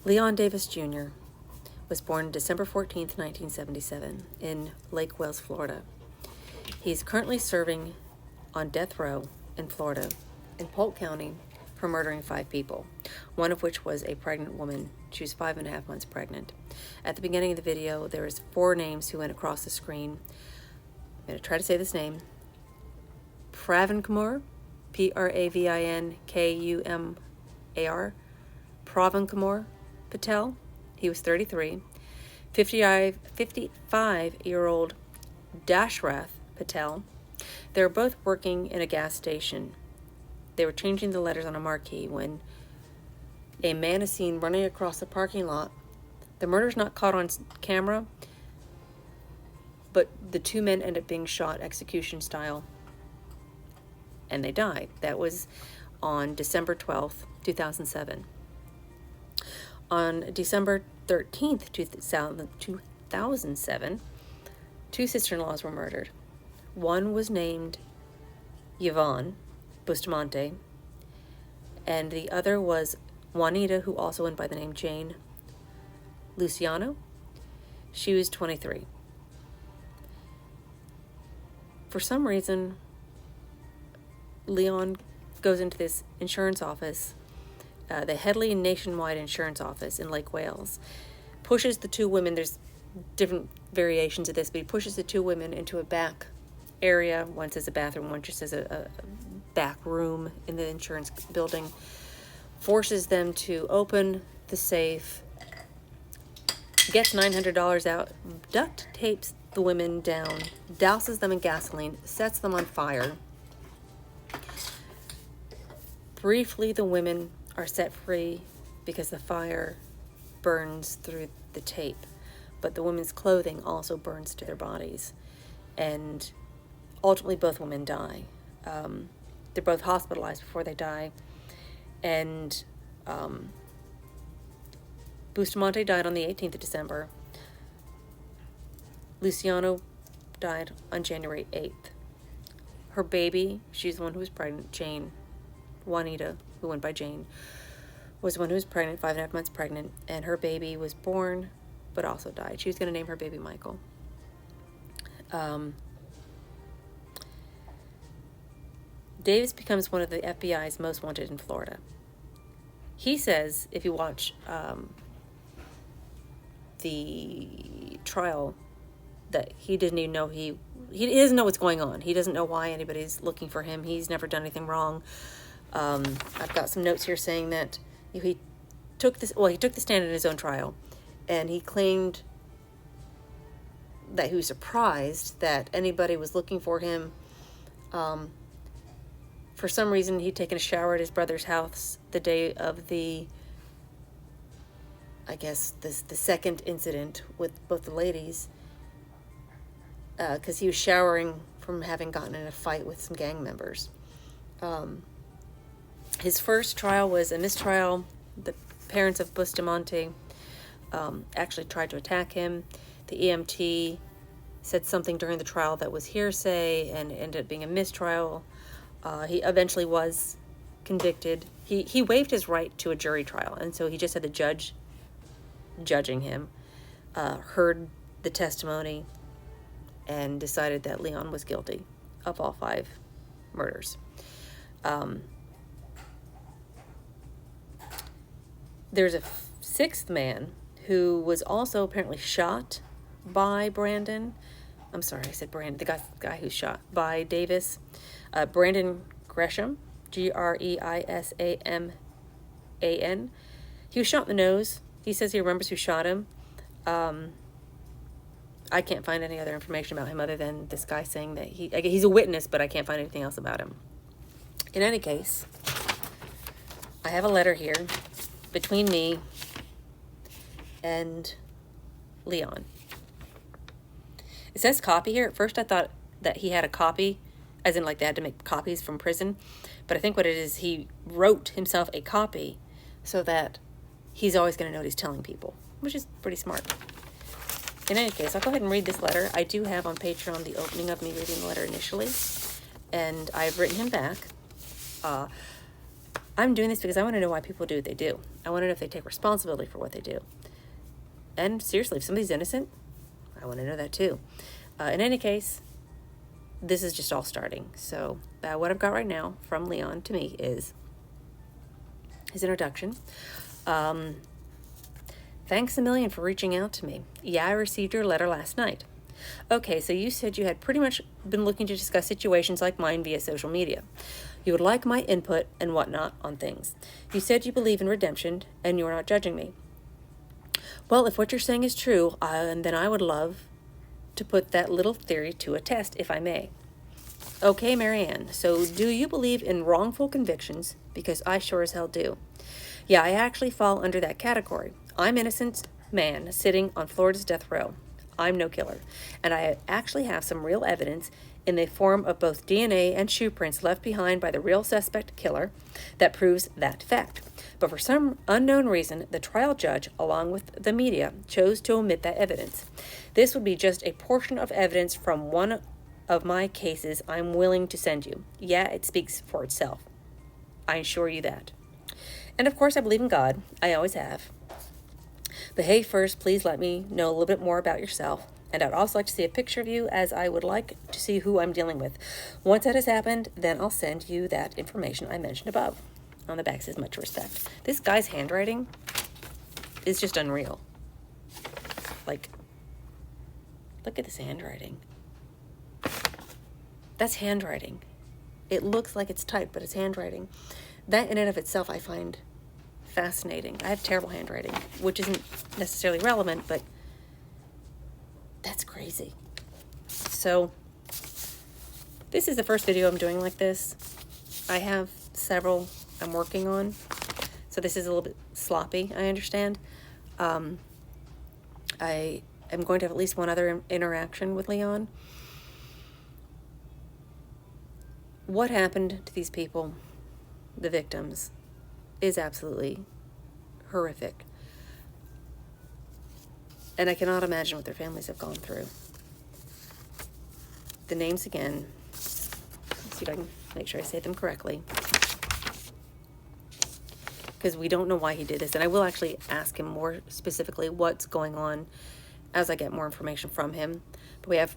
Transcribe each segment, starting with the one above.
Leon Davis Jr. was born December 14th, 1977, in Lake Wales, Florida. He's currently serving on death row in Florida, in Polk County, for murdering 5 people, one of which was a pregnant woman. She was 5.5 months pregnant. At the beginning of the video, there was 4 names who went across the screen. I'm going to try to say this name. Pravankumar, Pravinkumar, Pravankumar Patel, he was 33. 55-year-old Dashrath Patel. They were both working in a gas station. They were changing the letters on a marquee when a man is seen running across the parking lot. The murder's not caught on camera, but the 2 men end up being shot execution style, and they died. That was on December 12th, 2007. On December 13th, 2007, 2 sister-in-laws were murdered. One was named Yvonne Bustamante, and the other was Juanita, who also went by the name Jane Luciano. She was 23. For some reason, Leon goes into this insurance office, the Headley Nationwide Insurance Office in Lake Wales, pushes the 2 women, there's different variations of this, but he pushes the 2 women into a back area. One says a bathroom, one just says a back room in the insurance building, forces them to open the safe, gets $900 out, duct tapes the women down, douses them in gasoline, sets them on fire. Briefly, the women are set free because the fire burns through the tape, but the women's clothing also burns to their bodies, and ultimately both women die. They're both hospitalized before they die, and Bustamante died on the 18th of December. Luciano died on January 8th. Her baby, she's the one who was pregnant, Jane, Juanita, who went by Jane, was the one who was pregnant, 5.5 months pregnant, and her baby was born, but also died. She was going to name her baby Michael. Davis becomes one of the FBI's most wanted in Florida. He says, if you watch the trial, that he didn't even know he doesn't know what's going on. He doesn't know why anybody's looking for him. He's never done anything wrong. I've got some notes here saying that he took the stand in his own trial, and he claimed that he was surprised that anybody was looking for him. For some reason, he'd taken a shower at his brother's house the day of the second incident with both the ladies, because he was showering from having gotten in a fight with some gang members. His first trial was a mistrial. The parents of Bustamante actually tried to attack him. The EMT said something during the trial that was hearsay and ended up being a mistrial. He eventually was convicted. He waived his right to a jury trial, and so he just had the judge judging him, heard the testimony, and decided that Leon was guilty of all 5 murders. There's a 6th man who was also apparently shot by Brandon. I'm sorry, I said Brandon. The guy who's shot by Davis. Brandon Greisman, Greisaman. He was shot in the nose. He says he remembers who shot him. I can't find any other information about him other than this guy saying that he's a witness, but I can't find anything else about him. In any case, I have a letter here between me and Leon. It says copy here. At first I thought that he had a copy, as in like they had to make copies from prison, but I think what it is, he wrote himself a copy so that he's always going to know what he's telling people, which is pretty smart. In any case, I'll go ahead and read this letter. I do have on Patreon the opening of me reading the letter initially, and I've written him back. I'm doing this because I want to know why people do what they do. I want to know if they take responsibility for what they do. And seriously, if somebody's innocent, I want to know that too. In any case, this is just all starting. So what I've got right now from Leon to me is his introduction. Thanks a million for reaching out to me. Yeah, I received your letter last night. Okay, so you said you had pretty much been looking to discuss situations like mine via social media. You would like my input and whatnot on things. You said you believe in redemption and you're not judging me. Well, if what you're saying is true, then I would love to put that little theory to a test, if I may. Okay, Marianne, so do you believe in wrongful convictions? Because I sure as hell do. Yeah, I actually fall under that category. I'm innocent man sitting on Florida's death row. I'm no killer. And I actually have some real evidence in the form of both DNA and shoe prints left behind by the real suspect killer that proves that fact. But for some unknown reason, the trial judge, along with the media, chose to omit that evidence. This would be just a portion of evidence from one of my cases I'm willing to send you. Yeah, it speaks for itself. I assure you that. And of course, I believe in God. I always have. But hey, first, please let me know a little bit more about yourself. And I'd also like to see a picture of you, as I would like to see who I'm dealing with. Once that has happened, then I'll send you that information I mentioned above. On the back says much respect. This guy's handwriting is just unreal. Like, look at this handwriting. That's handwriting. It looks like it's typed, but it's handwriting. That in and of itself I find fascinating. I have terrible handwriting, which isn't necessarily relevant, but that's crazy. So this is the first video I'm doing like this. I have several I'm working on, so this is a little bit sloppy, I understand. I am going to have at least one other interaction with Leon. What happened to these people, the victims, is absolutely horrific. And I cannot imagine what their families have gone through. The names again, let's see if I can make sure I say them correctly, because we don't know why he did this. And I will actually ask him more specifically what's going on as I get more information from him. But we have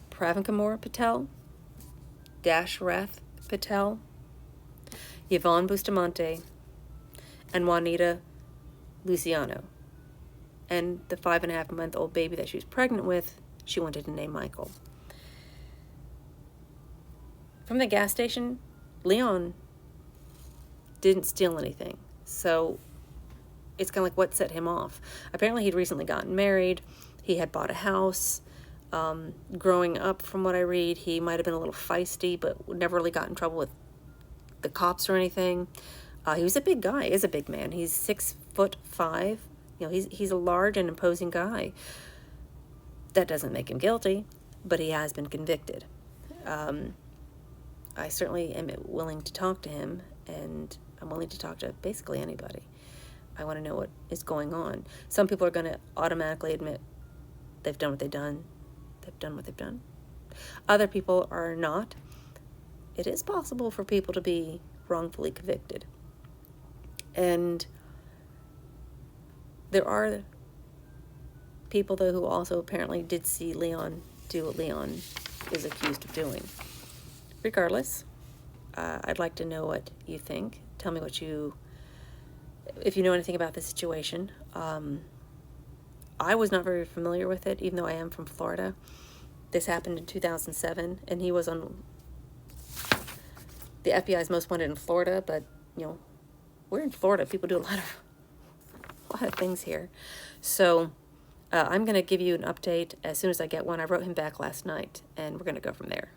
Polk Patel, Dashrath Patel, Yvonne Bustamante, and Juanita Luciano. And the 5.5-month-old baby that she was pregnant with, she wanted to name Michael. From the gas station, Leon didn't steal anything. So it's kind of like what set him off. Apparently he'd recently gotten married. He had bought a house. Growing up, from what I read, he might have been a little feisty, but never really got in trouble with the cops or anything. He was a big guy, is a big man. He's 6'5". You know, he's a large and imposing guy. That doesn't make him guilty, but he has been convicted. I certainly am willing to talk to him, and I'm willing to talk to basically anybody. I want to know what is going on. Some people are going to automatically admit they've done what they've done. They've done what they've done. Other people are not. It is possible for people to be wrongfully convicted. And there are people, though, who also apparently did see Leon do what Leon is accused of doing. Regardless, I'd like to know what you think. Tell me if you know anything about the situation. I was not very familiar with it, even though I am from Florida. This happened in 2007, and he was on the FBI's Most Wanted in Florida, but, you know, we're in Florida. People do a lot of things here. So I'm going to give you an update as soon as I get one. I wrote him back last night, and we're going to go from there.